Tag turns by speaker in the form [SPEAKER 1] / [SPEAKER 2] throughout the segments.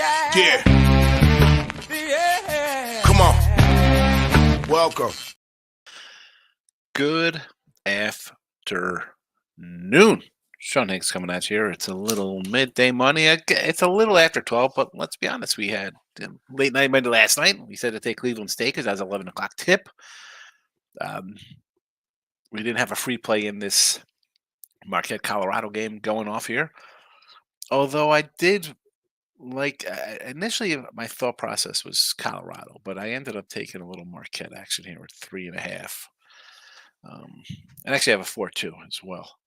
[SPEAKER 1] Yeah. Come on. Welcome.
[SPEAKER 2] Good afternoon. Sean Higgs coming at you here. It's a little midday money. It's a little after 12, but let's be honest. We had late night money last night. We said to take Cleveland State because that was 11 o'clock tip. We didn't have a free play in this Marquette, Colorado game going off here. Although I did initially my thought process was Colorado, but I ended up taking a little Marquette action here at 3.5. And actually I have a 4-2 as well.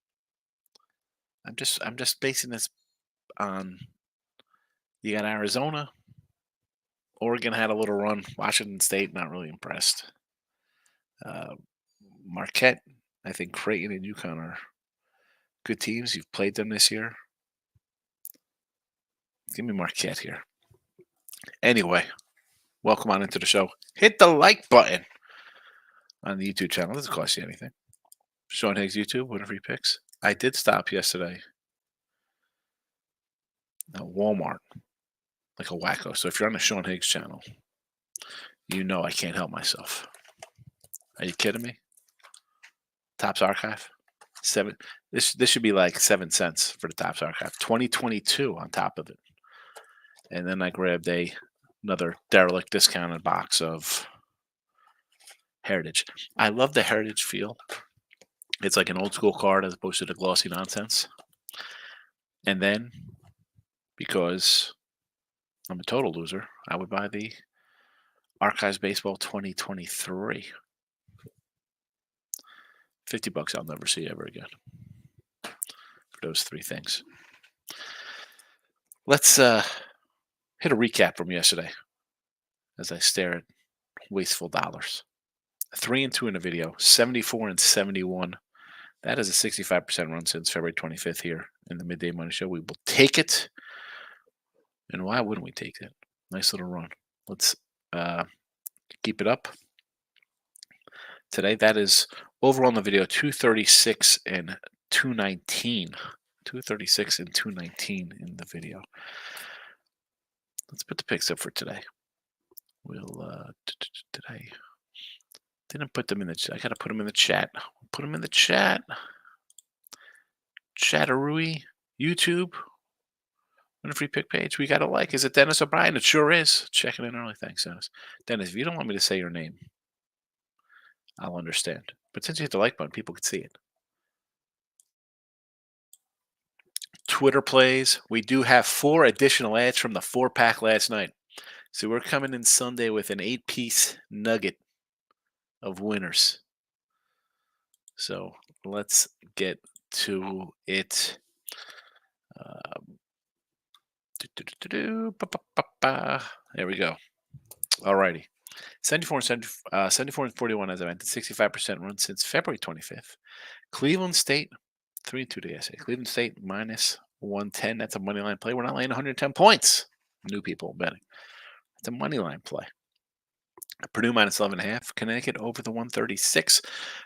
[SPEAKER 2] I'm just basing this on you got Arizona. Oregon had a little run. Washington State, not really impressed. Marquette, I think Creighton and UConn are good teams. You've played them this year. Give me Marquette here. Anyway, welcome on into the show. Hit the like button on the YouTube channel. It doesn't cost you anything. Sean Higgs YouTube, NIT Free Picks. I did stop yesterday at Walmart like a wacko. So if you're on the Sean Higgs channel, you know I can't help myself. Are you kidding me? Topps Archive. This should be like 7 cents for the Topps Archive. 2022 on top of it. And then I grabbed another derelict discounted box of Heritage. I love the Heritage feel. It's like an old school card as opposed to the glossy nonsense. And then, because I'm a total loser, I would buy the Archives Baseball 2023. $50 I'll never see ever again for those three things. Let's hit a recap from yesterday as I stare at wasteful dollars. 3-2 in the video, 74 and 71. That is a 65% run since February 25th here in the Midday Money Show. We will take it. And why wouldn't we take it? Nice little run. Let's keep it up. Today, that is overall in the video, 236 and 219. 236 and 219 in the video. Let's put the picks up for today. We'll today. Didn't put them in the chat. I gotta put them in the chat. Put them in the chat. Chatterooey, YouTube, NIT Free Pick page. We got a like. Is it Dennis O'Brien? It sure is. Checking in early. Thanks, Dennis. Dennis, if you don't want me to say your name, I'll understand. But since you hit the like button, people can see it. Twitter plays. We do have 4 additional ads from the 4-pack last night. So we're coming in Sunday with an 8-piece nugget of winners. So let's get to it. There we go. All righty. 74 and 41, as I mentioned, 65% run since February 25th. Cleveland State, 3-2 to SA. Cleveland State minus 110. That's a money line play. We're not laying 110 points. New people betting. It's a money line play. Purdue minus 11.5. Connecticut over the 136.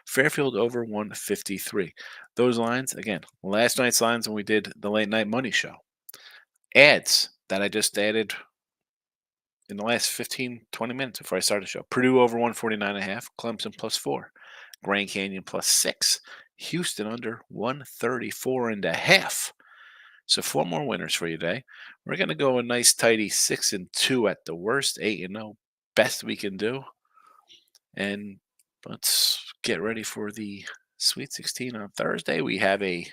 [SPEAKER 2] Fairfield over 153. Those lines, again, last night's lines when we did the late night money show. Ads that I just added in the last 15, 20 minutes before I started the show. Purdue over 149.5. Clemson plus 4. Grand Canyon plus 6. Houston under 134.5. So 4 more winners for you today. We're going to go a nice tidy 6-2 at the worst, 8-0 best we can do. And let's get ready for the Sweet 16 on Thursday. We have a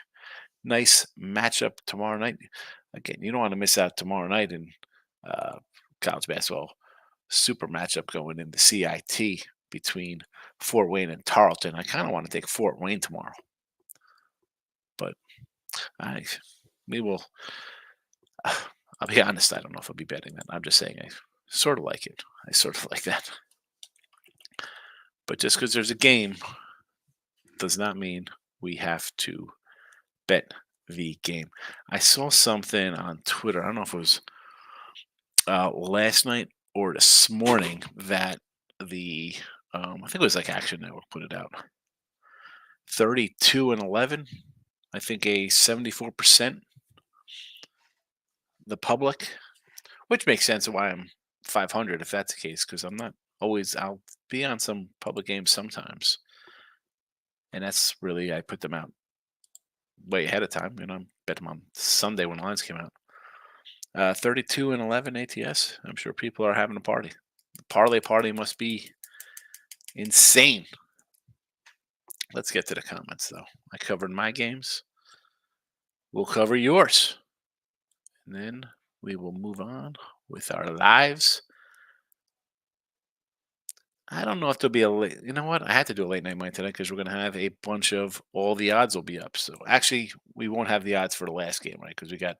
[SPEAKER 2] nice matchup tomorrow night. Again, you don't want to miss out tomorrow night in college basketball. Super matchup going in the CIT between Fort Wayne and Tarleton. I kind of want to take Fort Wayne tomorrow. But we will. I'll be honest, I don't know if I'll be betting that. I'm just saying I sort of like it. I sort of like that. But just because there's a game does not mean we have to bet the game. I saw something on Twitter. I don't know if it was last night or this morning that the I think it was like Action Network put it out. 32 and 11. I think a 74%. The public which makes sense of why I'm 500 if that's the case, because I'm not always. I'll be on some public games sometimes, and that's really I put them out way ahead of time. I bet them on Sunday when lines came out. 32 and 11 ATS. I'm sure people are having a party. The parlay party must be insane. Let's get to the comments though. I covered my games. We'll cover yours. And then we will move on with our lives. I don't know if there'll be a late. You know what? I had to do a late night mine today because we're going to have a bunch of all the odds will be up. So actually, we won't have the odds for the last game, right? Because we got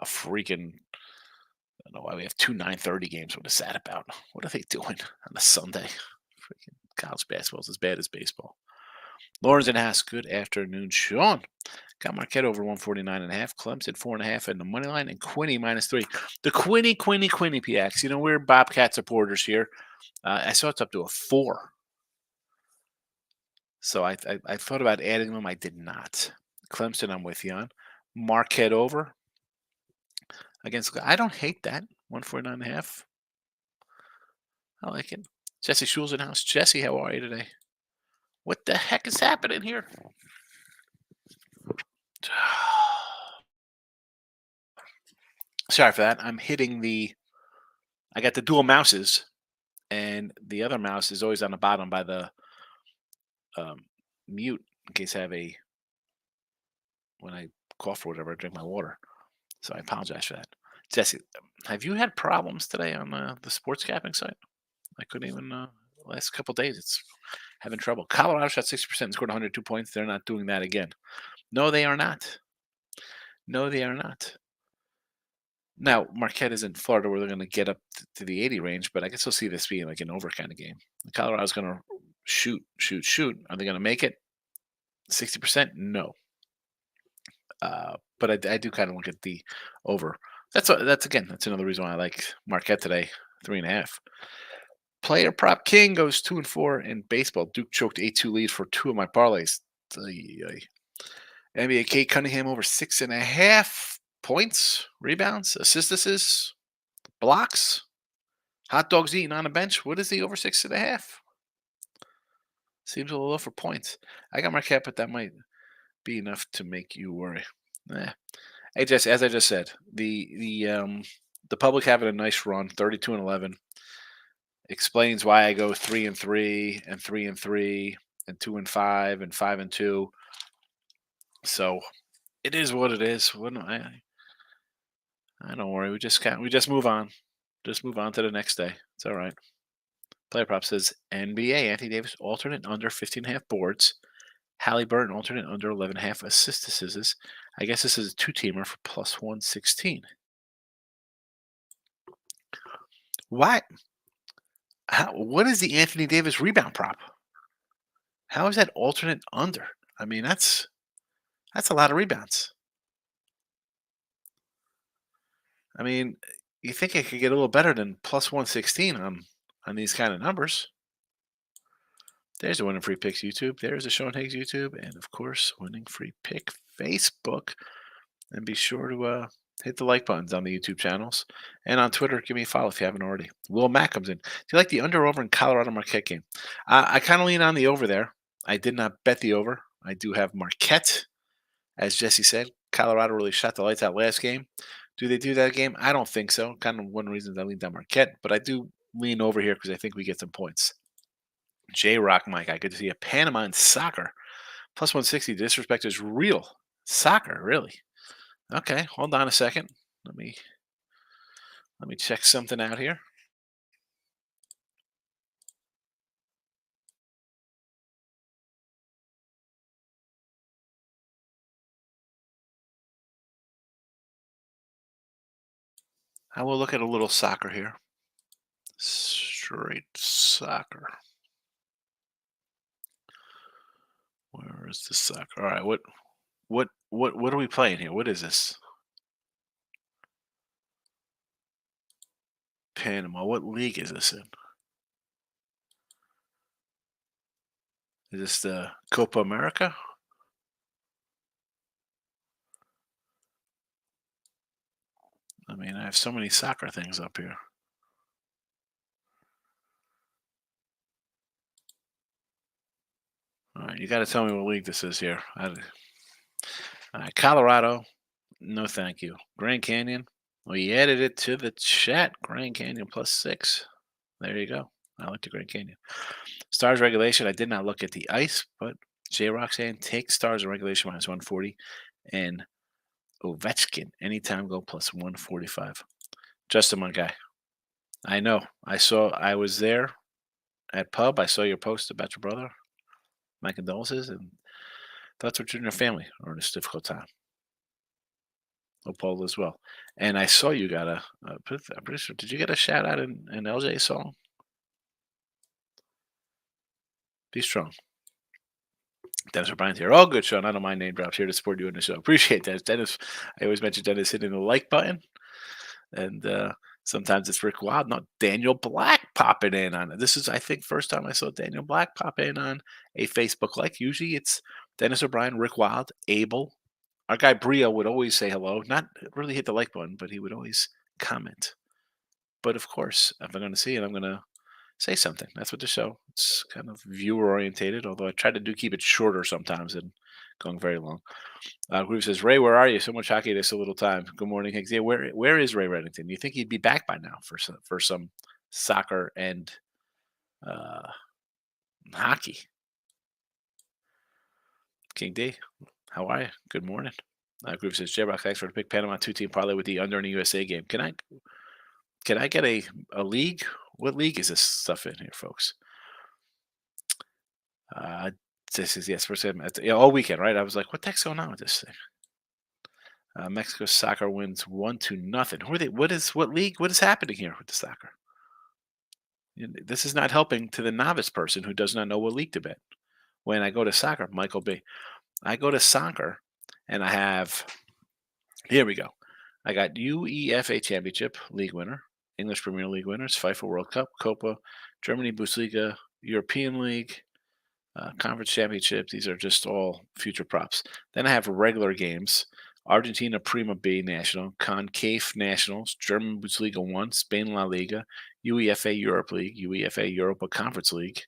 [SPEAKER 2] a freaking. I don't know why we have two 9:30 games. What is that about? What are they doing on a Sunday? Freaking college basketball is as bad as baseball. Lawrence and Haas, good afternoon, Sean. Got Marquette over 149.5, Clemson 4.5, and the money line, and Quinny -3. The Quinny PX. We're Bobcat supporters here. I saw it's up to a 4. So I thought about adding them. I did not. Clemson, I'm with you on. Marquette over against. I don't hate that 149.5. I like it. Jesse Schul's in house. Jesse, how are you today? What the heck is happening here? Sorry for that. I'm hitting the. I got the dual mouses, and the other mouse is always on the bottom by the mute in case I have when I cough or whatever, I drink my water. So I apologize for that. Jesse, have you had problems today on the sports capping site? I couldn't even last couple days. It's having trouble. Colorado shot 60% and scored 102 points. They're not doing that again. No, they are not. No, they are not. Now, Marquette is in Florida where they're going to get up to the 80 range, but I guess we'll see this being like an over kind of game. Colorado's going to shoot. Are they going to make it? 60%? No. But I do kind of look at the over. That's another reason why I like Marquette today, 3.5. Player prop king goes 2-4 in baseball. Duke choked 8-2 lead for 2 of my parlays. NBA Kate Cunningham over 6.5 points, rebounds, assists, blocks, hot dogs eaten on a bench. What is the over 6.5? Seems a little low for points. I got Marquette, but that might be enough to make you worry. Hey Jesse, as I just said, the public having a nice run, 32 and 11, explains why I go 3-3 and 3-3 and 2-5 and 5-2. So it is what it is. I don't worry. We just move on. Just move on to the next day. It's all right. Player prop says NBA Anthony Davis alternate under 15.5 boards. Halliburton alternate under 11.5 assists. I guess this is a 2-teamer for plus 116. What? What is the Anthony Davis rebound prop? How is that alternate under? I mean, that's a lot of rebounds. I mean, you think it could get a little better than plus 116 on these kind of numbers. There's a Winning Free Picks YouTube. There's a Sean Higgs YouTube. And, of course, Winning Free Pick Facebook. And be sure to hit the like buttons on the YouTube channels. And on Twitter, give me a follow if you haven't already. Will Mack comes in. Do you like the under-over in Colorado Marquette game? I kind of lean on the over there. I did not bet the over. I do have Marquette. As Jesse said, Colorado really shot the lights out last game. Do they do that game? I don't think so. Kind of one reason I lean on Marquette. But I do lean over here because I think we get some points. J-Rock Mike, I get to see a Panama in soccer. Plus 160. Disrespect is real. Soccer, really? Okay, hold on a second. Let me check something out here. I will look at a little soccer here. Straight soccer. Where is the soccer? All right, what are we playing here? What is this? Panama. What league is this in? Is this the Copa America? I mean, I have so many soccer things up here. All right, you got to tell me what league this is here. All right, Colorado, no thank you. Grand Canyon, we added it to the chat. Grand Canyon +6. There you go. I like the Grand Canyon. Stars regulation, I did not look at the ice, but J Roxanne takes Stars in regulation -140 and Ovechkin anytime goal +145. Justin, my guy. I know. I was there at pub. I saw your post about your brother. My condolences, and thoughts with you and your family are in this difficult time. Hope all is well. And I saw you got I'm pretty sure, did you get a shout out in LJ's song? Be strong. Dennis O'Brien's here. All good, Sean. I don't mind name drops here to support you in the show. Appreciate that. Dennis, I always mention Dennis hitting the like button. And sometimes it's Rick Wild, not Daniel Black popping in on it. This is, I think, first time I saw Daniel Black pop in on a Facebook like. Usually it's Dennis O'Brien, Rick Wild, Abel. Our guy Brio would always say hello. Not really hit the like button, but he would always comment. But of course, if I'm going to see it, I'm going to say something. That's what the show. It's kind of viewer orientated, although I try to keep it shorter sometimes than going very long. Groove says, Ray, where are you? So much hockey this a little time. Good morning, Higgs. Yeah, where is Ray Reddington? You think he'd be back by now for some soccer and hockey? King D, how are you? Good morning. Groove says, J-Rock, thanks for the pick Panama 2-team parlay with the under in the USA game. Can I get a league? What league is this stuff in here, folks? This is, yes, first all weekend, right? I was like, what the heck's going on with this thing? Mexico soccer wins 1-0. Who are they? What league? What is happening here with the soccer? This is not helping to the novice person who does not know what league to bet. When I go to soccer, Michael B. I go to soccer, and I have. Here we go. I got UEFA Championship League winner, English Premier League winners, FIFA World Cup, Copa, Germany Bundesliga, European League, Conference Championship. These are just all future props. Then I have regular games. Argentina Prima B National, CONCACAF Nationals, German Bundesliga 1, Spain La Liga, UEFA Europe League, UEFA Europa Conference League,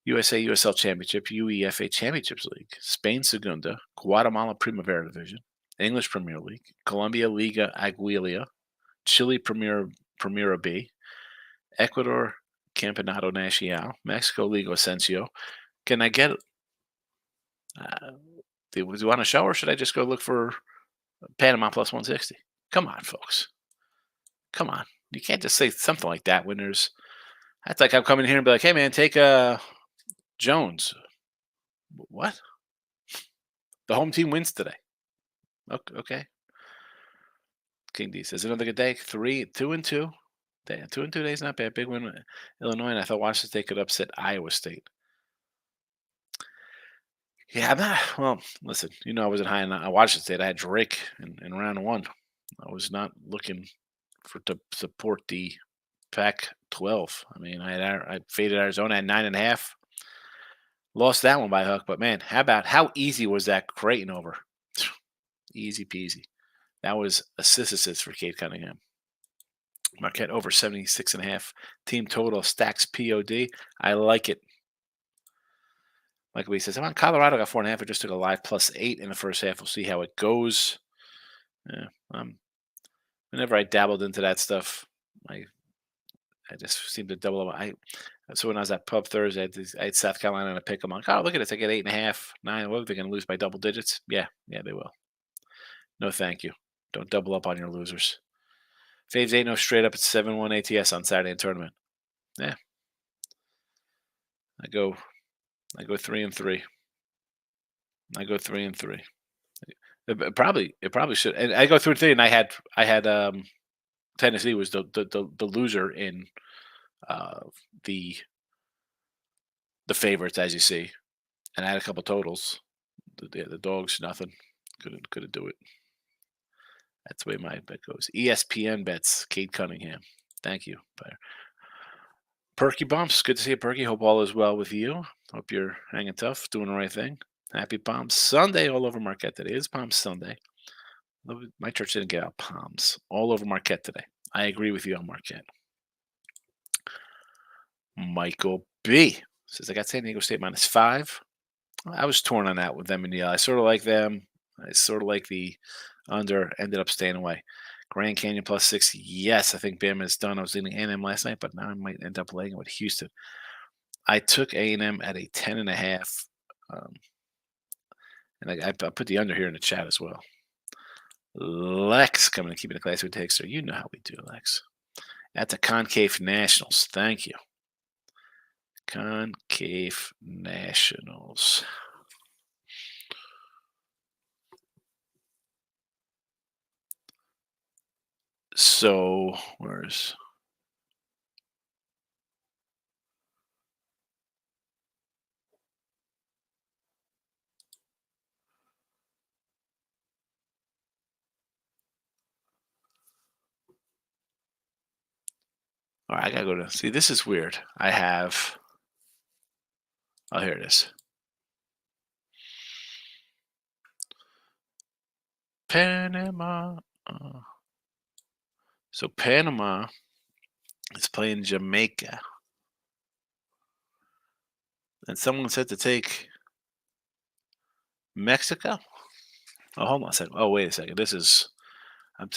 [SPEAKER 2] USA USL Championship, UEFA Championships League, Spain Segunda, Guatemala Primavera Division, English Premier League, Colombia Liga Aguilia, Chile Primera B, Ecuador Campeonato Nacional, Mexico Liga Ascenso. Can I get do you want a show, or should I just go look for Panama +160? Come on, folks. Come on. You can't just say something like that when there's. That's like I'm coming here and be like, hey, man, take Jones. What? The home team wins today. Okay. King D says another good day. 2-2. 2-2 days, not bad. Big win, Illinois, and I thought Washington State could upset Iowa State. Yeah, I'm not. Well, listen, I wasn't high on Washington State. I had Drake in round one. I was not looking to support the Pac-12. I mean, I faded Arizona at 9.5. Lost that one by hook, but man, how easy was that Creighton over? Easy peasy. That was assist for Cade Cunningham. Marquette over 76.5. Team total stacks POD. I like it. Michael B says, I'm on Colorado, got 4.5. I just took a live +8 in the first half. We'll see how it goes. Yeah, whenever I dabbled into that stuff, I just seemed to double up. So when I was at Pub Thursday, I had South Carolina to pick them. I'm like, oh, look at it. They get 8.5, 9. What, they're going to lose by double digits? Yeah, they will. No, thank you. Don't double up on your losers. Faves ain't no straight up at 7-1 ATS on Saturday in tournament. Yeah. I go 3-3. I go 3-3. It probably should. And I go 3-3, and I had Tennessee was the loser in the favorites, as you see, and I had a couple totals. The dogs nothing. Couldn't do it. That's the way my bet goes. ESPN bets Cade Cunningham. Thank you, player. Perky Bumps. Good to see you, Perky. Hope all is well with you. Hope you're hanging tough, doing the right thing. Happy Palm Sunday all over Marquette. It is Palm Sunday. My church didn't get out palms all over Marquette today. I agree with you on Marquette. Michael B says I got San Diego State -5. I was torn on that with them and Yale. I sort of like them. I sort of like the under. Ended up staying away. Grand Canyon +6. Yes, I think Bama is done. I was leaning A&M last night, but now I might end up laying with Houston. I took A&M at a 10.5, and I put the under here in the chat as well. Lex coming to keep it a class with takes. So you know how we do, Lex. At the Concave Nationals. Thank you. Concave Nationals. So where's all right, I gotta go to see. This is weird. I have. Oh, here it is. Panama. So Panama is playing Jamaica, and someone said to take Mexico. Oh, hold on a second. Oh, wait a second. This is. I'm.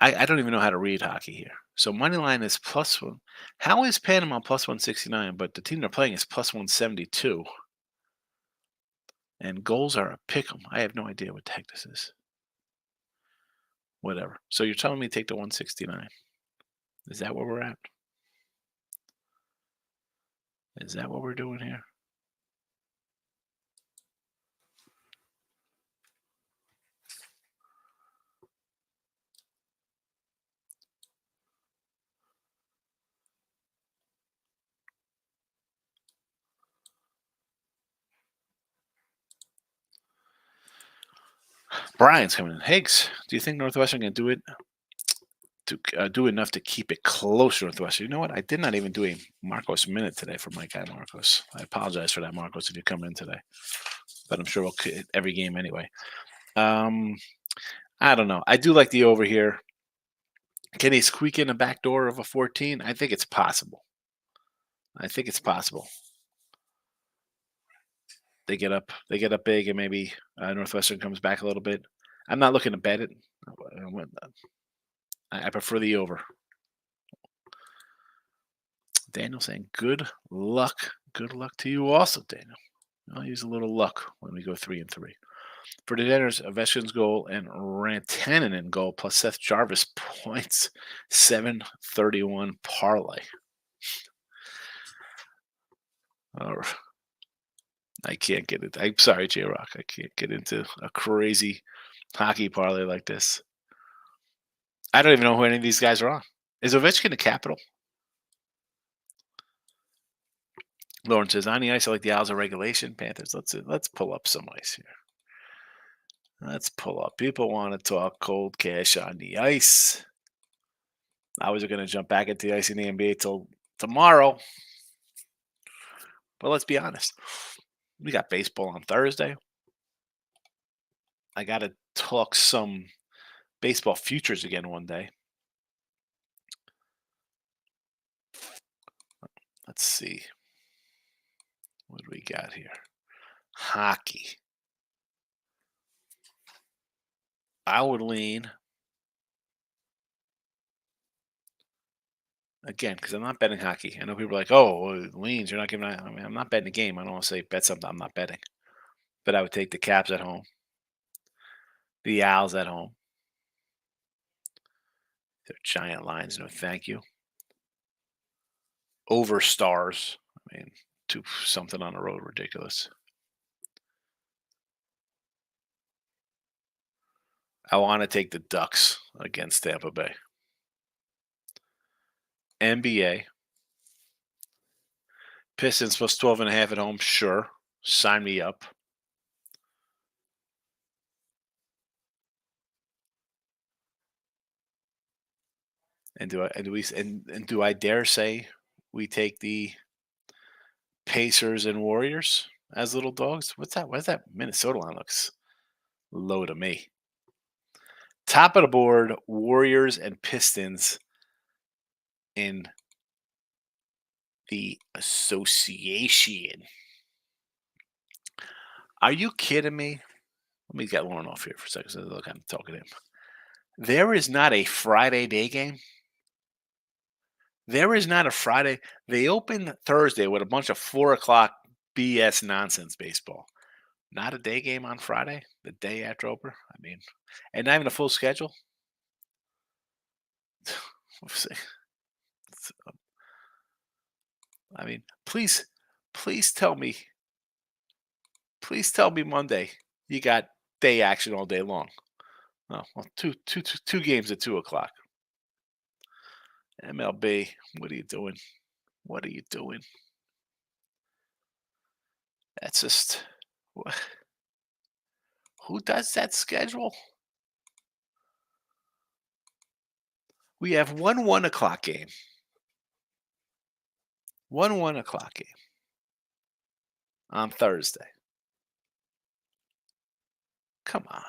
[SPEAKER 2] I don't even know how to read hockey here. So money line is +1. How is Panama +169, but the team they're playing is +172? And goals are a pick 'em. I have no idea what the heck this is. Whatever. So you're telling me take the 169. Is that where we're at? Is that what we're doing here? Brian's coming in. Higgs, do you think Northwestern can do it to do enough to keep it close to Northwestern? You know what? I did not even do a Marcos minute today for my guy Marcos. I apologize for that, Marcos, if you come in today. But I'm sure we'll hit every game anyway. I don't know. I do like the over here. Can he squeak in a back door of a 14? I think it's possible. I think it's possible. They get up big, and maybe Northwestern comes back a little bit. I'm not looking to bet it. I prefer the over. Daniel saying good luck. Good luck to you also, Daniel. I'll use a little luck when we go 3-3. For the Denners, Ovechkin's goal and Rantanen in goal plus Seth Jarvis points. 731 parlay. I can't get it. I'm sorry, J Rock. I can't get into a crazy hockey parlay like this. I don't even know who any of these guys are on. Is Ovechkin a capital? Lauren says, on the ice, I like the Isles of regulation. Panthers, let's pull up some ice here. Let's pull up. People want to talk cold cash on the ice. I was going to jump back into the ice in the NBA till tomorrow. But let's be honest. We got baseball on Thursday. I got to talk some baseball futures again one day. Let's see. What do we got here? Hockey. I would lean again because I'm not betting hockey. I know people are like, "Oh, leans. You're not giving." I mean, I'm not betting the game. I don't want to say bet something I'm not betting. But I would take the Caps at home, the Owls at home. They're giant lines. No, thank you. Over Stars. I mean, to something on the road, ridiculous. I want to take the Ducks against Tampa Bay. NBA. Pistons plus 12.5 at home. Sure. Sign me up. And do I dare say we take the Pacers and Warriors? as little dogs. What's that? What's that Minnesota line looks low to me. Top of the board, Warriors and Pistons in the association. Are you kidding me? Let me get Lauren off here for a second so look, I'm talking to him. There is not a Friday day game. There is not a Friday. They open Thursday with a bunch of 4 o'clock BS nonsense baseball. Not a day game on Friday, the day after Oprah. I mean, and not even a full schedule. I mean, please tell me Monday you got day action all day long. Oh, well, two games at 2 o'clock. MLB, what are you doing? What are you doing? That's just who does that schedule? We have one 1 o'clock game. One 1 o'clock game on Thursday. Come on.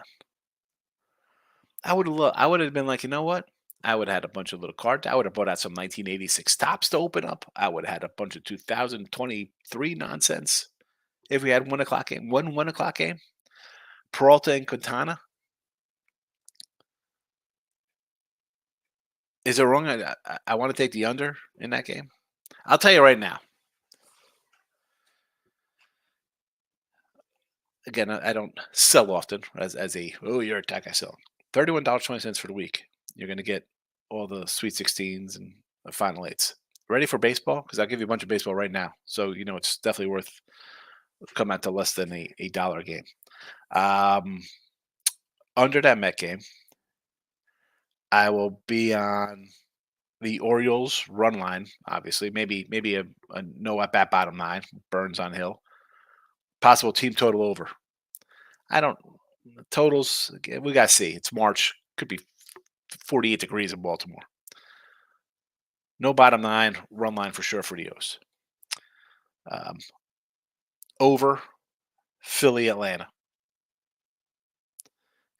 [SPEAKER 2] I would have been like, you know what? I would have had a bunch of little cards. I would have brought out some 1986 tops to open up. I would have had a bunch of 2023 nonsense. If we had 1 o'clock game, 1 1 o'clock game, Peralta and Quintana. Is it wrong? I want to take the under in that game. I'll tell you right now. Again, I don't sell often as a you're a tech guy selling. $31.20 for the week. You're going to get all the Sweet 16s and the Final Eights. Ready for baseball? Because I'll give you a bunch of baseball right now. So, it's definitely worth come out to less than a dollar game. Under that Met game, I will be on the Orioles run line, obviously. Maybe a no at bat bottom nine, Burns on Hill. Possible team total over. I don't totals. We got to see. It's March. Could be 48 degrees in Baltimore. No bottom nine, run line for sure for the O's. Over Philly, Atlanta.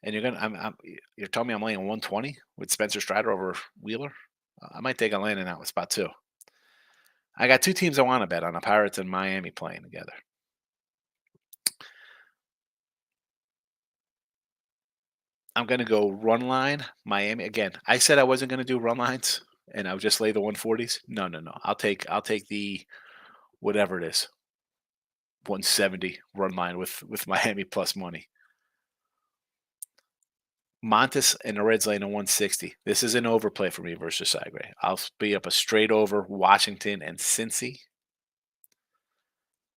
[SPEAKER 2] And you're telling me I'm laying 120 with Spencer Strider over Wheeler? I might take Atlanta in that with spot 2. I got 2 teams I want to bet on: the Pirates and Miami playing together. I'm going to go run line Miami again. I said I wasn't going to do run lines, and I would just lay the 140s. No. I'll take the whatever it is, 170 run line with Miami plus money. Montes and the Reds laying a 160. This is an overplay for me versus Sagre. I'll be up a straight over Washington and Cincy.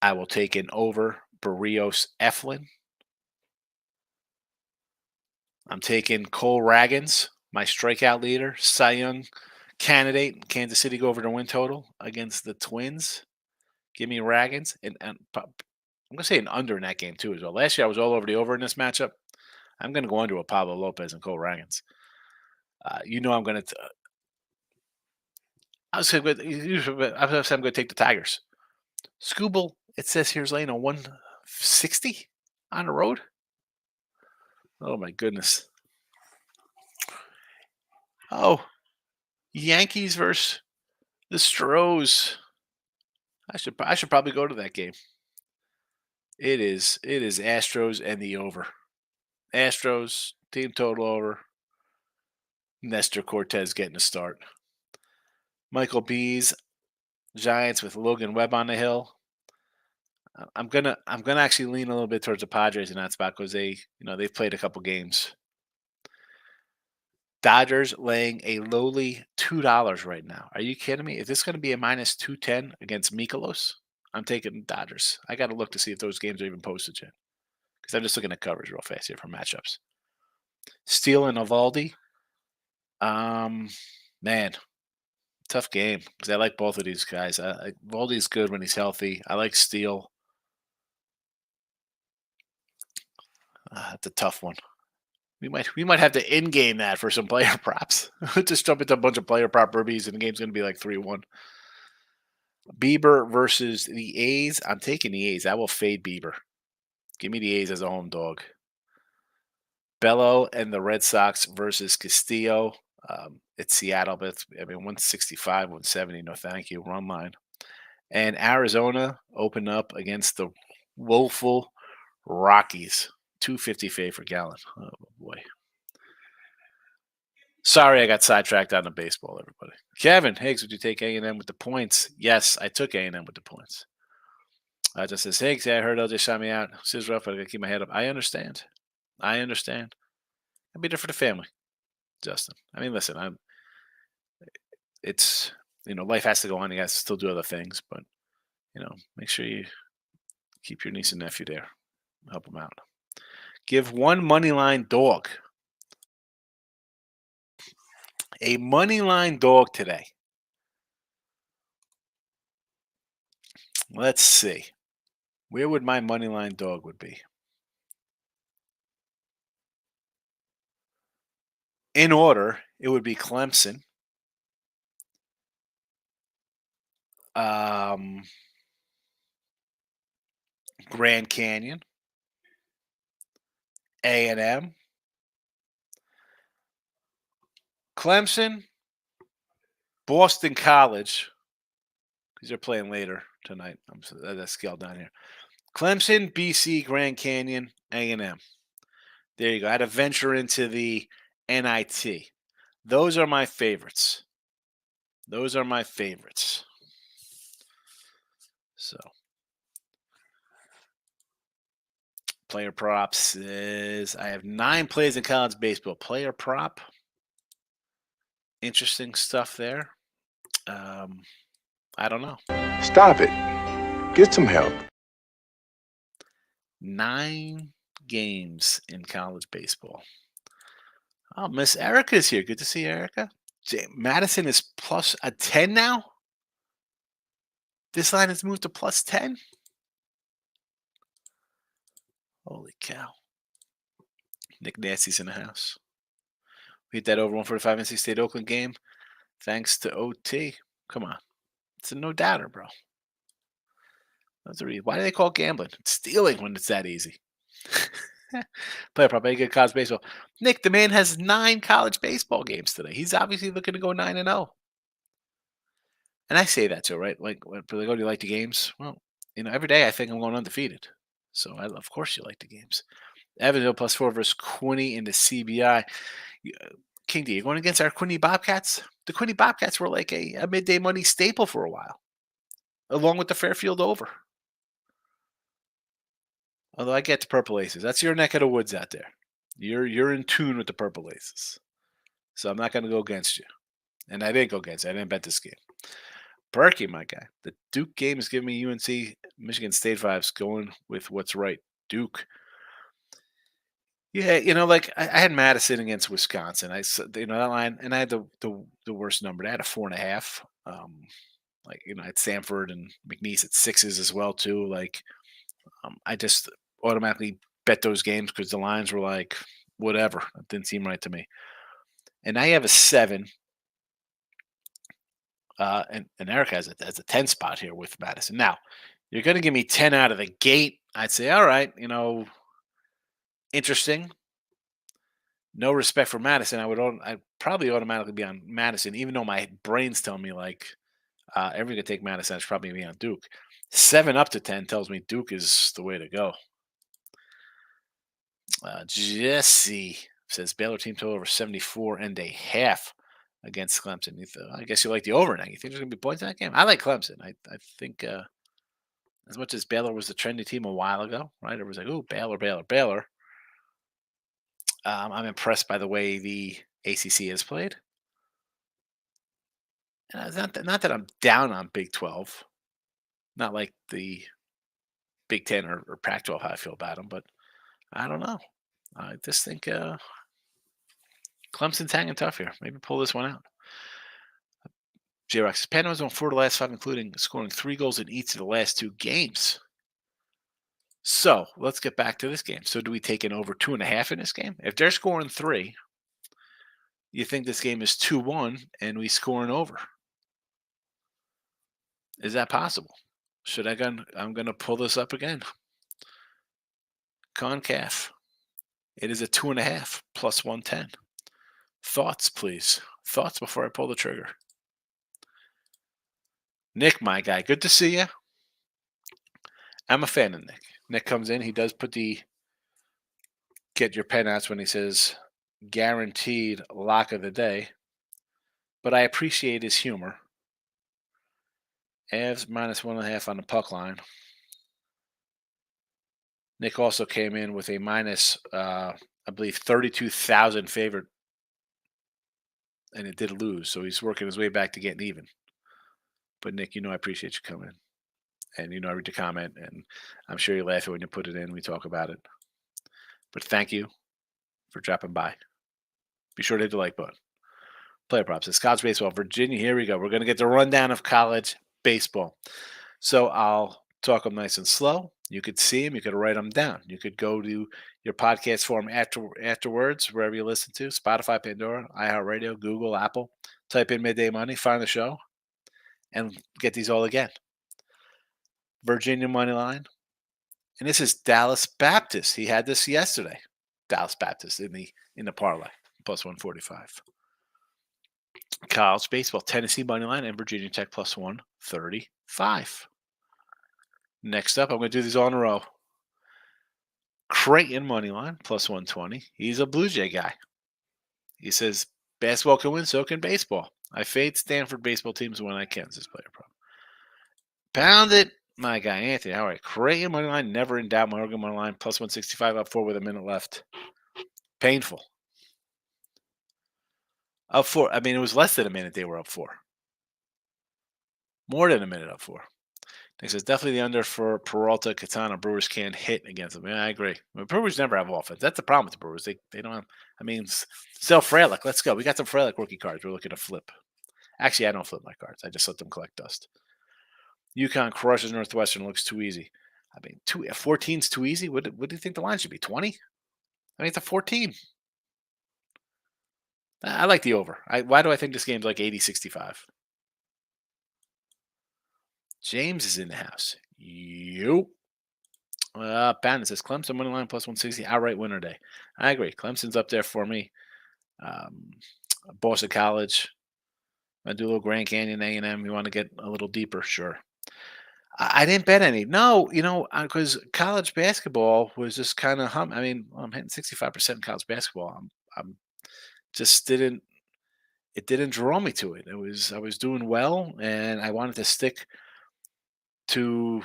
[SPEAKER 2] I will take an over Barrios Eflin. I'm taking Cole Ragans, my strikeout leader, Cy Young candidate. Kansas City go over the win total against the Twins. Give me Ragans. And I'm going to say an under in that game, too, as well. Last year, I was all over the over in this matchup. I'm going to go under with Pablo Lopez and Cole Ragans. I'm going to. I'm going to take the Tigers. Scooble, it says here's laying a 160 on the road. Oh, my goodness. Oh, Yankees versus the Stros. I should probably go to that game. It is Astros and the over. Astros team total over. Nestor Cortez getting a start. Michael Bees, Giants with Logan Webb on the hill. I'm gonna actually lean a little bit towards the Padres in that spot because they've played a couple games. Dodgers laying a lowly $2 right now. Are you kidding me? Is this going to be a minus 210 against Mikolos? I'm taking Dodgers. I got to look to see if those games are even posted yet because I'm just looking at coverage real fast here for matchups. Steele and Evaldi. Man, tough game because I like both of these guys. Evaldi's good when he's healthy. I like Steele. That's a tough one. We might have to in-game that for some player props. Just jump into a bunch of player prop rookies and the game's going to be like 3-1. Bieber versus the A's. I'm taking the A's. I will fade Bieber. Give me the A's as a home dog. Bello and the Red Sox versus Castillo. It's Seattle, but 165, 170. No, thank you. Run line. And Arizona open up against the woeful Rockies. 250 fade for gallon. Oh boy. Sorry, I got sidetracked on the baseball. Everybody. Kevin Higgs, would you take A&M with the points? Yes, I took A&M with the points. Just says Higgs. Yeah, I heard LJ shot me out. This is rough, but I gotta keep my head up. I understand. I'll be there for the family, Justin. I mean, listen, it's life has to go on. You guys still do other things, but make sure you keep your niece and nephew there. Help them out. Give one money line dog. A money line dog today. Let's see. Where would my money line dog would be? In order, it would be Clemson. Grand Canyon. A&M. Clemson. Boston College. Because they're playing later tonight. That's scaled down here. Clemson, BC, Grand Canyon, A&M. There you go. I had to venture into the NIT. Those are my favorites. So, player props is I have 9 plays in college baseball. Player prop. Interesting stuff there. I don't know.
[SPEAKER 1] Stop it. Get some help.
[SPEAKER 2] 9 games in college baseball. Oh, Miss Erica's here. Good to see you, Erica. Madison is plus a 10 now? This line has moved to plus 10? Holy cow. Nick Nasty's in the house. We hit that over 145 NC State Oakland game. Thanks to OT. Come on. It's a no doubter, bro. That's the reason. Why do they call it gambling? It's stealing when it's that easy. Player prop, good college baseball. Nick, the man has 9 college baseball games today. He's obviously looking to go 9-0. And I say that too, right? Like, when they go, do you like the games? Well, every day I think I'm going undefeated. So, of course, you like the games. Evansville plus 4 versus Quinny in the CBI. King D, you going against our Quinny Bobcats? The Quinny Bobcats were like a midday money staple for a while, along with the Fairfield over. Although I get the Purple Aces. That's your neck of the woods out there. You're in tune with the Purple Aces. So I'm not going to go against you. And I didn't go against you. I didn't bet this game. Berkey, my guy. The Duke game is giving me UNC, Michigan State vibes, going with what's right. Duke. Yeah, I had Madison against Wisconsin. That line, and I had the worst number. I had a 4.5. I had Samford and McNeese at 6s as well too. I just automatically bet those games because the lines were like whatever. It didn't seem right to me. And I have a 7. And Eric has a 10 spot here with Madison. Now, you're going to give me 10 out of the gate. I'd say, all right, interesting. No respect for Madison. I'd probably automatically be on Madison, even though my brain's telling me everyone could take Madison. I should probably be on Duke. 7 up to 10 tells me Duke is the way to go. Jesse says Baylor team total over 74.5 against Clemson. I guess you like the over now. You think there's going to be points in that game? I like Clemson. I think as much as Baylor was the trendy team a while ago, right? It was like, ooh, Baylor. I'm impressed by the way the ACC has played. And it's not that I'm down on Big 12. Not like the Big 10 or Pac-12 how I feel about them, but I don't know. I just think Clemson's hanging tough here. Maybe pull this one out. J-Rock says, Panama's won 4 of the last 5, including scoring 3 goals in each of the last 2 games. So let's get back to this game. So do we take an over 2.5 in this game? If they're scoring 3, you think this game is 2-1 and we score an over? Is that possible? I'm gonna pull this up again. CONCACAF. It is a 2.5 plus 110. Thoughts, please. Thoughts before I pull the trigger. Nick, my guy, good to see you. I'm a fan of Nick. Nick comes in. He does put the get your pen out when he says guaranteed lock of the day. But I appreciate his humor. Avs minus 1.5 on the puck line. Nick also came in with a minus, I believe, 32,000 favorite, and it did lose. So he's working his way back to getting even. But Nick, I appreciate you coming, and I read the comment, and I'm sure you laugh when you put it in. We talk about it. But thank you for dropping by. Be sure to hit the like button. Player props. It's college baseball, Virginia. Here we go. We're going to get the rundown of college baseball. So I'll talk them nice and slow. You could see them. You could write them down. You could go to your podcast form afterwards, wherever you listen to, Spotify, Pandora, iHeartRadio, Google, Apple. Type in Midday Money, find the show, and get these all again. Virginia money line. And this is Dallas Baptist. He had this yesterday. Dallas Baptist in the parlay, plus 145. College baseball, Tennessee money line and Virginia Tech plus 135. Next up, I'm going to do these all in a row. Creighton money line plus 120. He's a Blue Jay guy. He says basketball can win, so can baseball. I fade Stanford baseball teams when I can. Says player pro. Pound it, my guy Anthony. All right, Creighton money line, never in doubt. My Oregon money line plus 165 up 4 with a minute left. Painful. Up 4. I mean, it was less than a minute they were up 4. More than a minute up 4. He says definitely the under for Peralta, Katana. Brewers can't hit against them. Yeah, I agree. I mean, Brewers never have offense. That's the problem with the Brewers. They don't have. I mean, still Frelick. Let's go. We got some Frelick rookie cards. We're looking to flip. Actually, I don't flip my cards. I just let them collect dust. UConn crushes Northwestern. Looks too easy. I mean, 14's too easy. What do you think the line should be? 20? I mean, it's a 14. I like the over. Why do I think this game's like 80-65? James is in the house. You. Bannon says Clemson money line plus 160 outright winner day. I agree. Clemson's up there for me. Boston College. I do a little Grand Canyon A&M. You want to get a little deeper? Sure. I didn't bet any. No, because college basketball was just kind of I mean, I'm hitting 65% in college basketball. I'm just didn't. It didn't draw me to it. I was doing well, and I wanted to stick to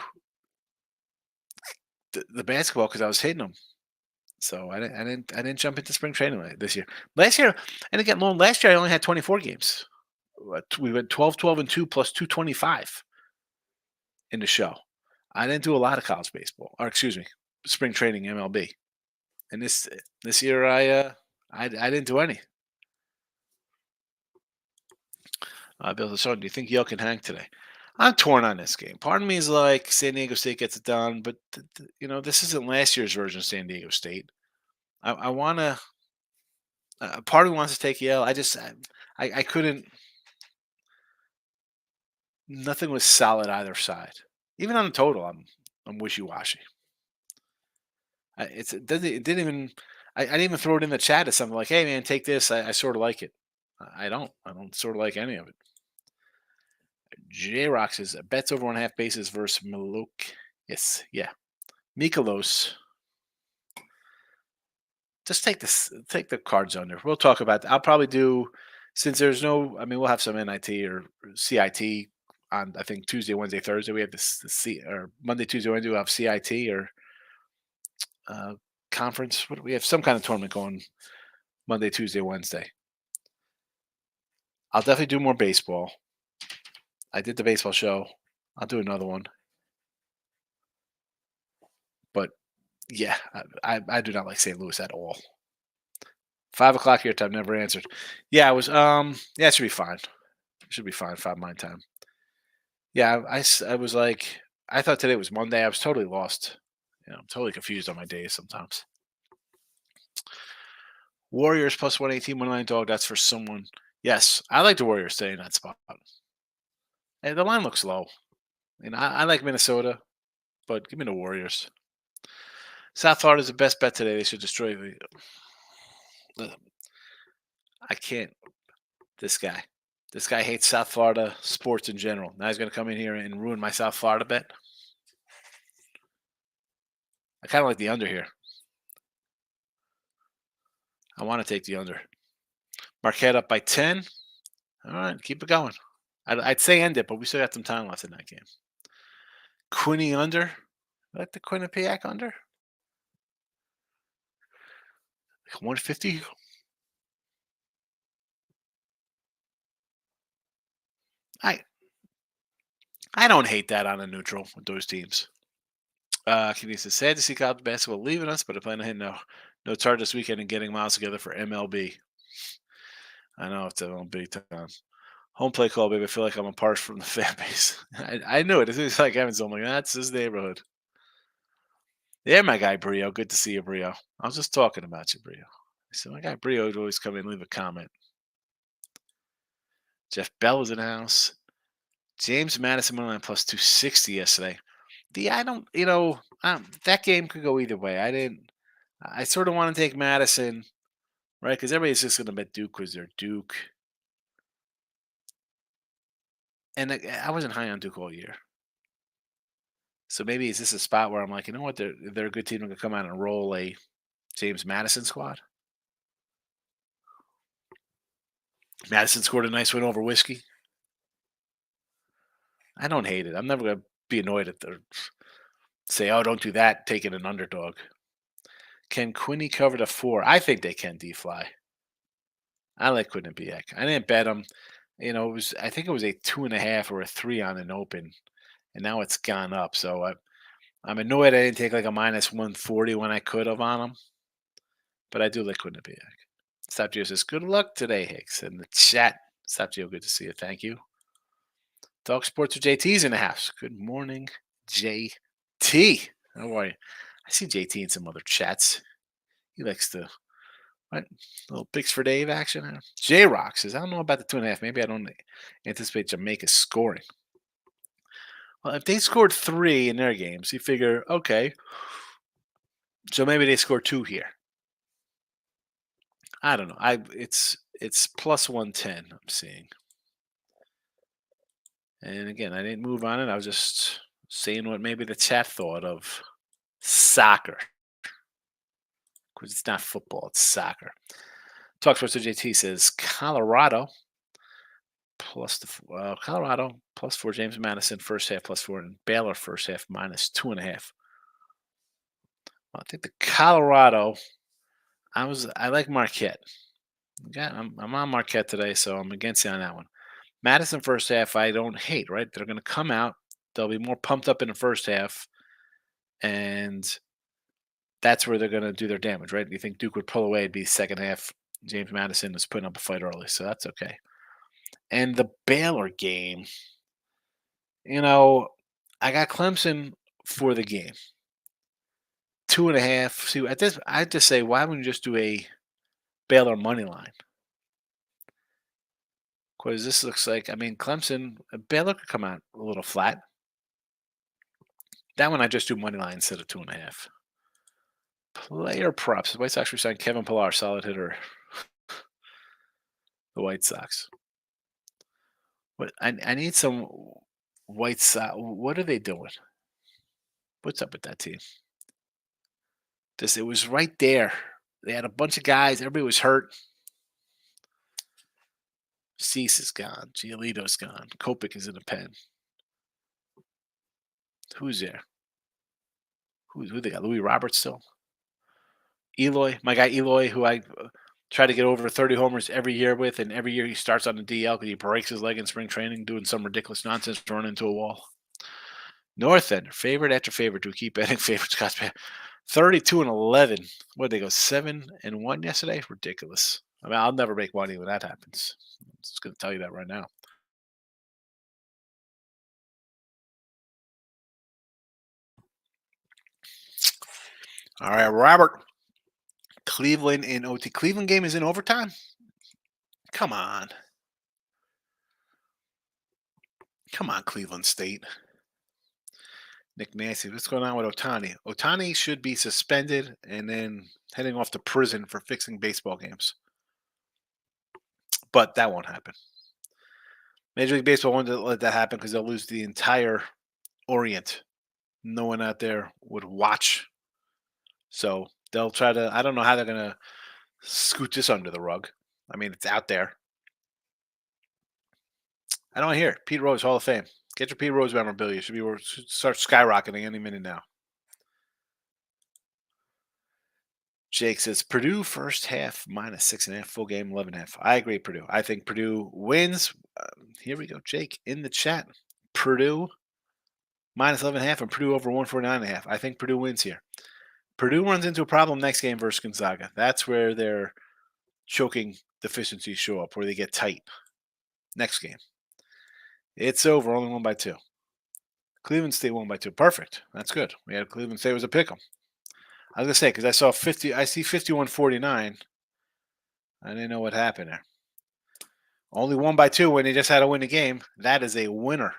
[SPEAKER 2] the basketball because I was hitting them. So I didn't jump into spring training this year. Last year, and again, last year I only had 24 games. We went 12, 12, and 2 plus 225 in the show. I didn't do a lot of college baseball, or excuse me, spring training MLB. And this year I didn't do any. Bill Hassan, do you think Yale can hang today? I'm torn on this game. Part of me is like San Diego State gets it done, but this isn't last year's version of San Diego State. I want to. Part of me wants to take Yale. I couldn't. Nothing was solid either side. Even on the total, I'm wishy-washy. It didn't even. I didn't even throw it in the chat as something like, "Hey man, take this." I sort of like it. I don't sort of like any of it. J Rock says bets over 1.5 bases versus Malok. Yes, yeah. Mikolos. Just take the cards under. We'll talk about that. I'll probably do, since there's no. I mean, we'll have some NIT or CIT on. I think Tuesday, Wednesday, Thursday. We have or Monday, Tuesday, Wednesday. We'll have CIT or conference. We have some kind of tournament going Monday, Tuesday, Wednesday. I'll definitely do more baseball. I did the baseball show. I'll do another one. But yeah, I do not like St. Louis at all. 5 o'clock your time, never answered. Yeah, it was. Yeah, it should be fine. It should be fine. 5 my time. Yeah, I was like, I thought today was Monday. I was totally lost. I'm totally confused on my days sometimes. Warriors plus 118, 1 dog. That's for someone. Yes, I like the Warriors staying in that spot. Hey, the line looks low. I like Minnesota, but give me the Warriors. South Florida's the best bet today. They should destroy the. I can't. This guy. This guy hates South Florida sports in general. Now he's going to come in here and ruin my South Florida bet. I kind of like the under here. I want to take the under. Marquette up by 10. All right, keep it going. I'd say end it, but we still got some time left in that game. Quinny under. I like the Quinnipiac under. Like 150. I don't hate that on a neutral with those teams. Kenny says, sad to see college basketball leaving us, but I plan to hit no charge this weekend and getting miles together for MLB. I know it's a big time. Home play call, baby. I feel like I'm apart from the fan base. I knew it. It's like Evans. I'm like, that's his neighborhood. Yeah, my guy Brio. Good to see you, Brio. I was just talking about you, Brio. So my guy Brio would always come in and leave a comment. Jeff Bell was in the house. James Madison went on plus 260 yesterday. I don't, that game could go either way. I sort of want to take Madison, right? Because everybody's just going to bet Duke because they're Duke. And I wasn't high on Duke all year. So maybe is this a spot where I'm like, you know what? They're a good team. They're going to come out and roll a James Madison squad. Madison scored a nice win over Whiskey. I don't hate it. I'm never going to be annoyed at the say, oh, don't do that, taking an underdog. Can Quinny cover the 4? I think they can, D-Fly. I like Quinnipiac. I didn't bet them. I think it was a 2.5 or a 3 on an open, and now it's gone up. So I'm annoyed I didn't take like a minus 140 when I could have on them, but I do like Quinnipiac. Stop Geo says, good luck today, Higgs. In the chat, Stop Geo, good to see you. Thank you. Dog Sports with JT's in the house. Good morning, JT. How are you? I see JT in some other chats. He likes to, what? Little picks for Dave action. J Rock says, I don't know about the 2.5. Maybe I don't anticipate Jamaica scoring. Well, if they scored 3 in their games, you figure, okay, so maybe they score 2 here. I don't know. It's plus 110. I'm seeing. And again, I didn't move on it. I was just saying what maybe the chat thought of soccer. Because it's not football, it's soccer. Talk Sports JT says Colorado plus Colorado plus 4. James Madison first half plus 4, and Baylor first half minus 2.5. Well, I think the Colorado. I like Marquette. Yeah, I'm on Marquette today, so I'm against you on that one. Madison first half, I don't hate. Right, they're going to come out. They'll be more pumped up in the first half, and that's where they're going to do their damage. Right? You think Duke would pull away? It'd be second half. James Madison was putting up a fight early, so that's okay. And the Baylor game, I got Clemson for the game. 2.5. See, at this, I just say, why wouldn't you just do a Baylor money line? Because this looks like, Clemson, Baylor could come out a little flat. That one I just do money line instead of 2.5. Player props. The White Sox signed Kevin Pillar, solid hitter. The White Sox. What I need some White Sox. What are they doing? What's up with that team? It was right there. They had a bunch of guys. Everybody was hurt. Cease is gone. Giolito's gone. Kopech is in the pen. Who's there? Who they got? Louis Roberts still? Eloy, my guy Eloy, who I try to get over 30 homers every year with, and every year he starts on the DL because he breaks his leg in spring training doing some ridiculous nonsense, running into a wall. North End, favorite after favorite to keep betting favorites. 32-11. What did they go 7-1 yesterday? Ridiculous. I'll never make money when that happens. I'm just going to tell you that right now. All right, Robert. Cleveland in OT. Cleveland game is in overtime? Come on. Come on, Cleveland State. Nick Nancy, what's going on with Otani? Otani should be suspended and then heading off to prison for fixing baseball games. But that won't happen. Major League Baseball won't let that happen because they'll lose the entire Orient. No one out there would watch. So they'll try to, I don't know how they're going to scoot this under the rug. I mean, it's out there. I don't hear it. Pete Rose, Hall of Fame. Get your Pete Rose memorabilia. Should start skyrocketing any minute now. Jake says Purdue first half -6.5, full game 11.5. I agree, Purdue. I think Purdue wins. Here we go, Jake in the chat. Purdue -11.5 and Purdue over 149.5. I think Purdue wins here. Purdue runs into a problem next game versus Gonzaga. That's where their choking deficiencies show up, where they get tight. Next game. It's over, only won by 2. Cleveland State won by 2. Perfect. That's good. We had Cleveland State was a pick 'em. I was gonna say because I saw 50. I see 51-49. I didn't know what happened there. Only won by 2 when they just had to win the game. That is a winner.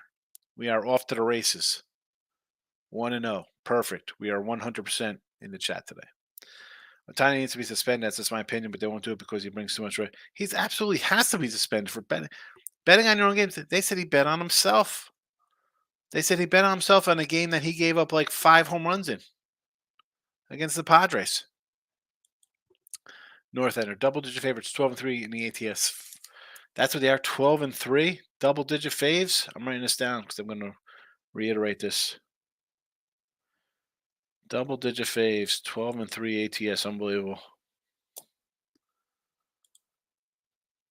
[SPEAKER 2] We are off to the races. 1-0. Perfect. We are 100% in the chat today. Otani needs to be suspended. That's just my opinion, but they won't do it because he brings too much. He's absolutely has to be suspended for betting on your own games. They said he bet on himself. They said he bet on himself on a game that he gave up like 5 home runs in against the Padres. North Ender, double-digit favorites, 12-3 in the ATS. That's what they are, 12-3, double-digit faves. I'm writing this down because I'm going to reiterate this. Double-digit faves, 12-3 ATS, unbelievable.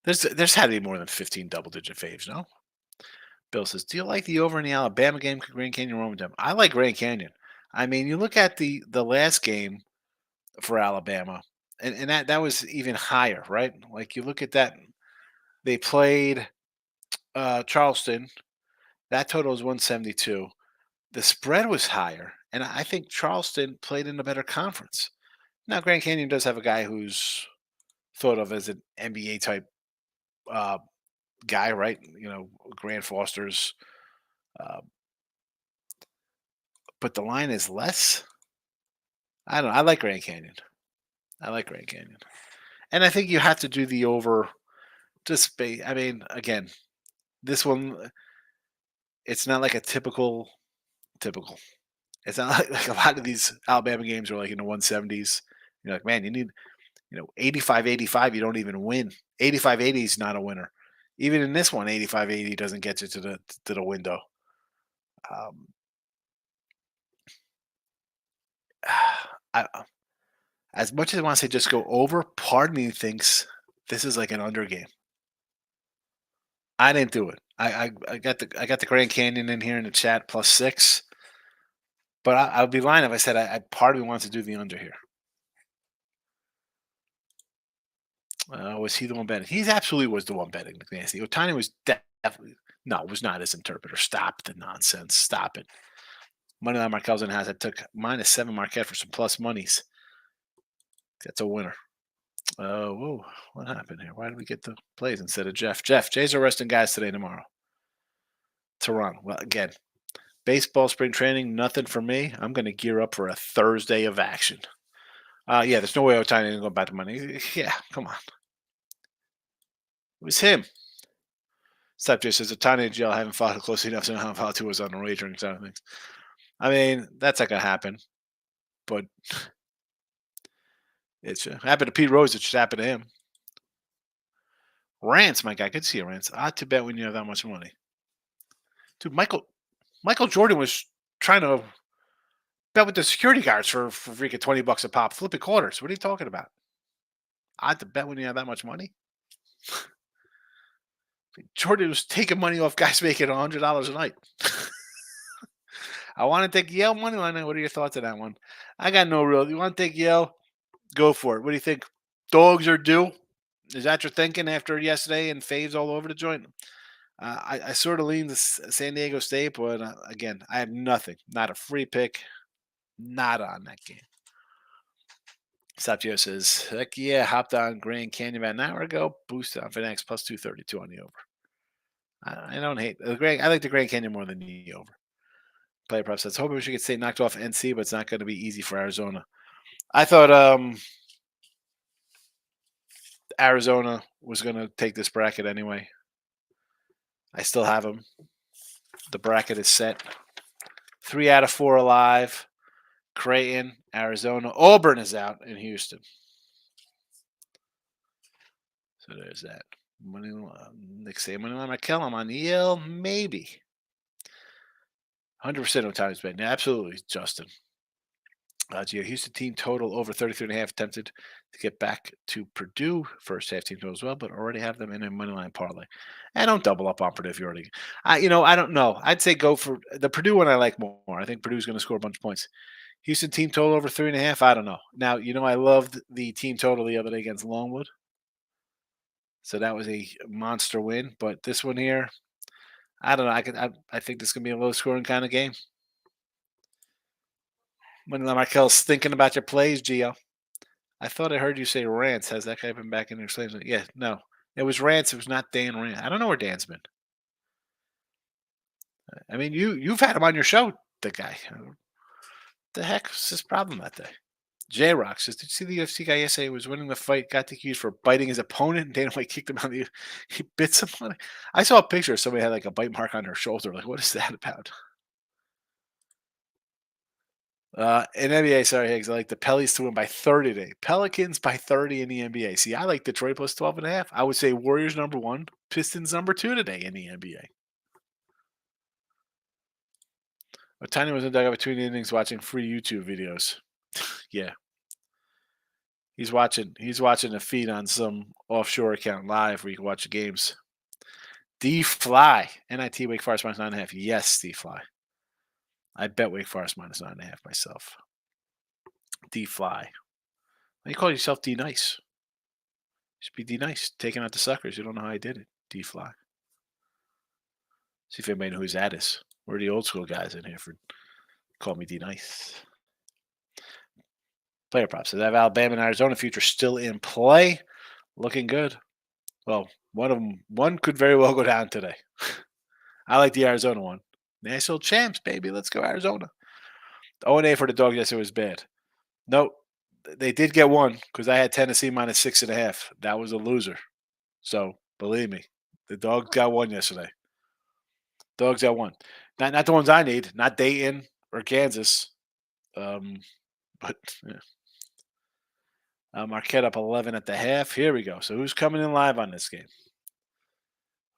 [SPEAKER 2] There's had to be more than 15 double-digit faves, no? Bill says, do you like the over in the Alabama game? Grand Canyon Roman Dome. I like Grand Canyon. I mean, you look at the last game for Alabama, and that was even higher, right? Like you look at that, they played Charleston. That total was 172. The spread was higher, and I think Charleston played in a better conference. Now, Grand Canyon does have a guy who's thought of as an NBA type uh, guy, right? You know, Grant Foster's, uh, but the line is less. I don't know. I like Grand Canyon. I like Grand Canyon, and I think you have to do the over. I mean, again, this one, it's not like a typical. It's not like a lot of these Alabama games are like in the 170s. You're like, man, you need 85-85. You don't even win. 85-80 is not a winner. Even in this one, 85-80 doesn't get you to the window. Um, I, as much as I want to say just go over, part of me thinks this is like an under game. I didn't do it. I got the Grand Canyon in here in the chat +6, but I would be lying if I said I part of me wants to do the under here. Was he the one betting? He absolutely was the one betting McNasty. Otani was definitely it was not his interpreter. Stop the nonsense. Stop it. Moneyline Markel's in has. I took -7 Marquette for some plus monies. That's a winner. Whoa, what happened here? Why did we get the plays instead of Jeff? Jay's arresting guys today, tomorrow. Toronto. Well, again, baseball spring training, nothing for me. I'm going to gear up for a Thursday of action. Yeah, there's no way Otani is going back to money. Yeah, come on. It was him. Stop Jay says Otani in jail. I haven't followed closely enough to know how followed was on the wagering side of things. I mean, that's not going to happen. But it should happen to Pete Rose. It should happen to him. Rants, my guy. Good to see you, Rants. Odd to bet when you have that much money. Dude, Michael Jordan was trying to bet with the security guards for freaking $20 a pop, flipping quarters. What are you talking about? Odd to bet when you have that much money. Jordan was taking money off guys making $100 a night. I want to take Yale money line. What are your thoughts on that one? I got no real. You want to take Yale? Go for it. What do you think? Dogs are due? Is that your thinking after yesterday and faves all over the joint? I sort of lean to San Diego State, but again, I have nothing. Not a free pick. Not on that game. Sapio says, heck yeah, hopped on Grand Canyon about an hour ago. Boosted on Finex +232 on the over. I don't hate the Grand. I like the Grand Canyon more than the over. Player prop says, hoping Michigan State knocked off NC, but it's not going to be easy for Arizona. I thought Arizona was going to take this bracket anyway. I still have them. The bracket is set. 3 out of 4 alive. Creighton, Arizona. Auburn is out in Houston. So there's that. Nick say Moneyline Michael. I'm on Yale. Maybe. 100% of times bet. Absolutely, Justin. Houston team total over 33.5 attempted to get back to Purdue. First half team total as well, but already have them in a moneyline parlay. And don't double up on Purdue if you already. I don't know. I'd say go for the Purdue one. I like more. I think Purdue's going to score a bunch of points. Houston team total over 3.5. I don't know. Now I loved the team total the other day against Longwood, so that was a monster win. But this one here, I don't know. I think this is going to be a low scoring kind of game. When Markel's thinking about your plays, Gio. I thought I heard you say Rance. Has that guy been back in your slaves? Yeah, no. It was Rance. It was not Dan Rance. I don't know where Dan's been. I mean, you've had him on your show, the guy. The heck was his problem that day? J-Rock says, did you see the UFC guy yesterday was winning the fight, got accused for biting his opponent, and Dana White kicked him out he bit someone? I saw a picture of somebody had like a bite mark on their shoulder. Like, what is that about? In NBA, sorry, Higgs, I like the Pellies to win by 30 today. Pelicans by 30 in the NBA. See, I like Detroit plus 12.5. I would say Warriors number 1, Pistons number 2 today in the NBA. Tiny was in the dugout between innings watching free YouTube videos. Yeah. He's watching a feed on some offshore account live where you can watch the games. D Fly. NIT Wake Forest minus 9.5. Yes, D Fly. I bet Wake Forest minus 9.5 myself. D Fly. You call yourself D Nice. You should be D Nice. Taking out the suckers. You don't know how I did it. D Fly. See if anybody knows who that is. We're the old school guys in here for call me D Nice. Player props. So they have Alabama and Arizona future still in play. Looking good. Well, one could very well go down today. I like the Arizona one. National champs, baby. Let's go, Arizona. 0-8 for the Dogs yesterday was bad. Nope. They did get one because I had Tennessee minus 6.5. That was a loser. So, believe me, the Dogs got one yesterday. Dogs got one. Not the ones I need. Not Dayton or Kansas. But yeah. Marquette up 11 at the half. Here we go. So who's coming in live on this game?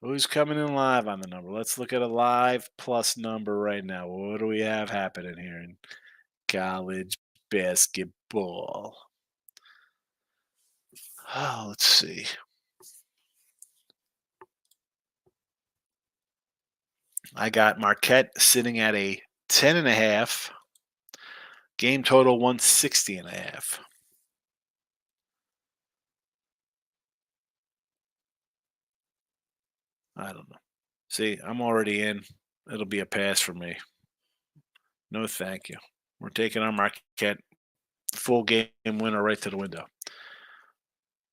[SPEAKER 2] Who's coming in live on the number? Let's look at a live plus number right now. What do we have happening here in college basketball? Oh, let's see. I got Marquette sitting at a 10.5. Game total 160.5. I don't know. See, I'm already in. It'll be a pass for me. No, thank you. We're taking our Marquette full game winner right to the window.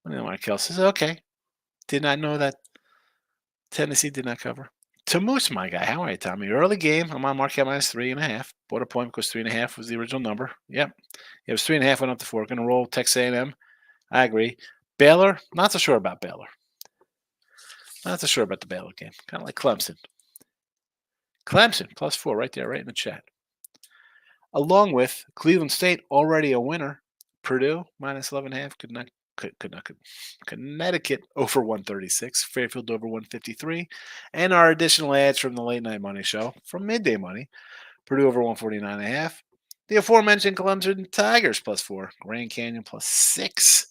[SPEAKER 2] Markel says, okay. Did not know that Tennessee did not cover. To Moose, my guy. How are you, Tommy? Early game. I'm on Marquette minus 3.5. Bought a point because 3.5 was the original number. Yep. It was 3.5, went up to 4. Going to roll Texas A&M. I agree. Baylor, not so sure about Baylor. Not so sure about the Baylor game. Kind of like Clemson. Clemson, plus 4 right there, right in the chat. Along with Cleveland State, already a winner. Purdue, minus 11.5. Connecticut over 136. Fairfield over 153. And our additional ads from the Late Night Money Show from Midday Money. Purdue over 149.5. The aforementioned Clemson Tigers plus 4. Grand Canyon plus 6.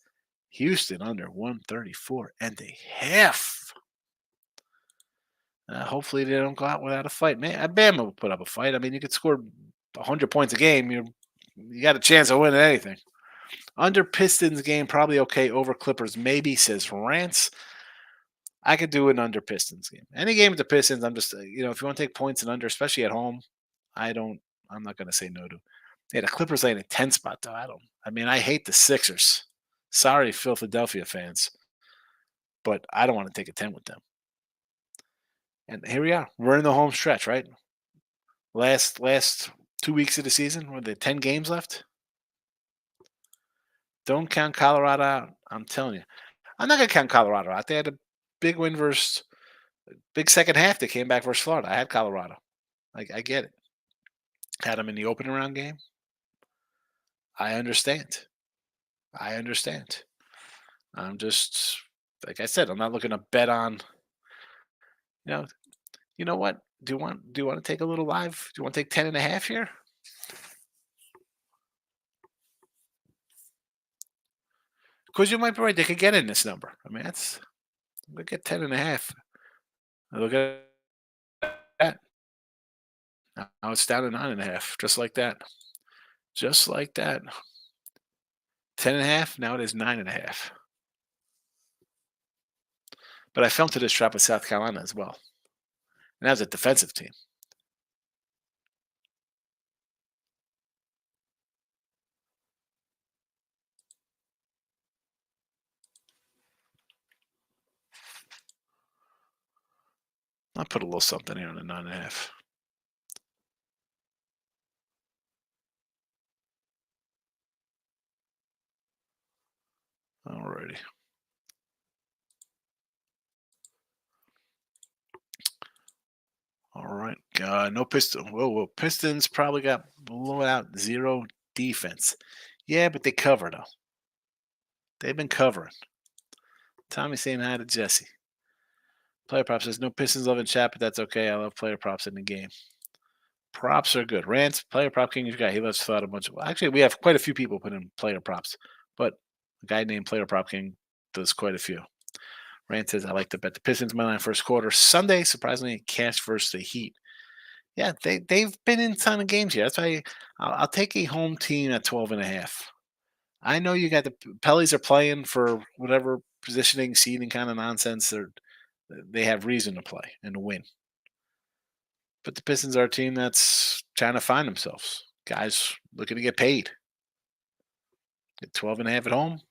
[SPEAKER 2] Houston under 134.5. Hopefully they don't go out without a fight. Man, Bama will put up a fight. I mean, you could score 100 points a game. You got a chance of winning anything. Under Pistons game, probably okay. Over Clippers, maybe, says Rance. I could do an under Pistons game. Any game with the Pistons, I'm just, if you want to take points and under, especially at home, I'm not going to say no to. Yeah, the Clippers laying a 10 spot, though. I hate the Sixers. Sorry, Philadelphia fans. But I don't want to take a 10 with them. And here we are. We're in the home stretch, right? Last 2 weeks of the season, were there 10 games left? Don't count Colorado out. I'm telling you. I'm not gonna count Colorado out. They had a big win versus big second half. They came back versus Florida. I had Colorado. I get it. Had them in the opening round game. I understand. I understand. I'm just like I said. I'm not looking to bet on. You know. You know what? Do you want to take a little live? Do you want to take 10.5 here? Because you might be right. They could get in this number. I mean, that's look at 10.5. Look at that. Now it's down to 9.5. Just like that. Just like that. 10.5. Now it is 9.5. But I fell into this trap with South Carolina as well. And that was a defensive team. I'll put a little something here on the 9.5. Alrighty. All right. No Pistons. Whoa. Pistons probably got blown out 0 defense. Yeah, but they cover though. They've been covering. Tommy saying hi to Jesse. Player props says no Pistons love in chat, but that's okay. I love player props in the game. Props are good. Rants, player prop king is a guy. He loves thought a bunch of. Well, actually, we have quite a few people put in player props, but a guy named Player Prop King does quite a few. Rant says I like to bet the Pistons money line first quarter Sunday. Surprisingly, cash versus the Heat. Yeah, they've been in a ton of games here. That's why I'll take a home team at 12.5. I know you got the Pellies are playing for whatever positioning, seeding kind of nonsense. They have reason to play and to win. But the Pistons are a team that's trying to find themselves. Guys looking to get paid. Get 12.5 at home.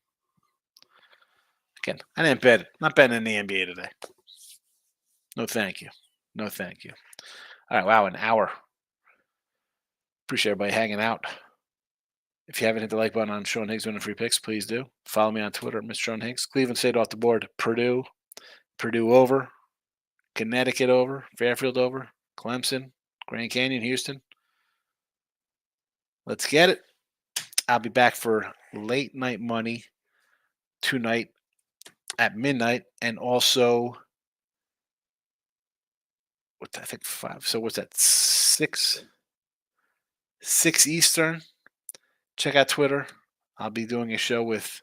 [SPEAKER 2] Again, I didn't bet. Not betting in the NBA today. No, thank you. No, thank you. All right, wow, an hour. Appreciate everybody hanging out. If you haven't hit the like button on Sean Higgs winning free picks, please do. Follow me on Twitter, Mr. Sean Higgs. Cleveland State off the board. Purdue over. Connecticut over. Fairfield over. Clemson. Grand Canyon, Houston. Let's get it. I'll be back for late night money tonight at midnight, and also I think 5. So what's that? 6 Eastern. Check out Twitter. I'll be doing a show with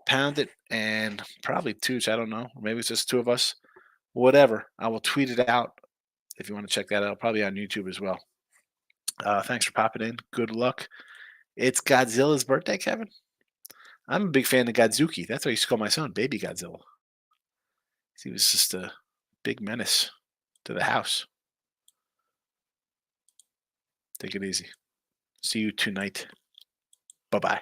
[SPEAKER 2] Pound It and probably Tooch. I don't know. Maybe it's just 2 of us. Whatever. I will tweet it out if you want to check that out. Probably on YouTube as well. Thanks for popping in. Good luck. It's Godzilla's birthday, Kevin. I'm a big fan of Godzuki. That's what I used to call my son, Baby Godzilla. He was just a big menace to the house. Take it easy. See you tonight. Bye-bye.